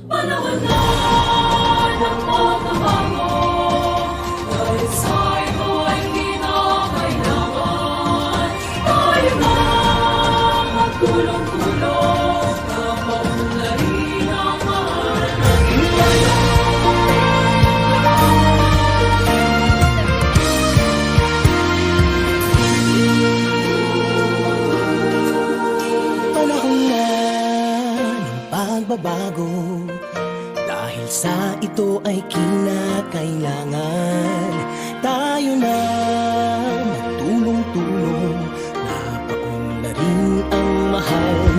Panahon na ng pagbabago, dahil sa ito ay kinakailangan tayo na magtulong-tulong na maunlarin ang mahal nating bayan. Panahon na ng pagbabago, dahil sa ito ay kinakailangan tayo na magtulong-tulong na paunlarin ang mahal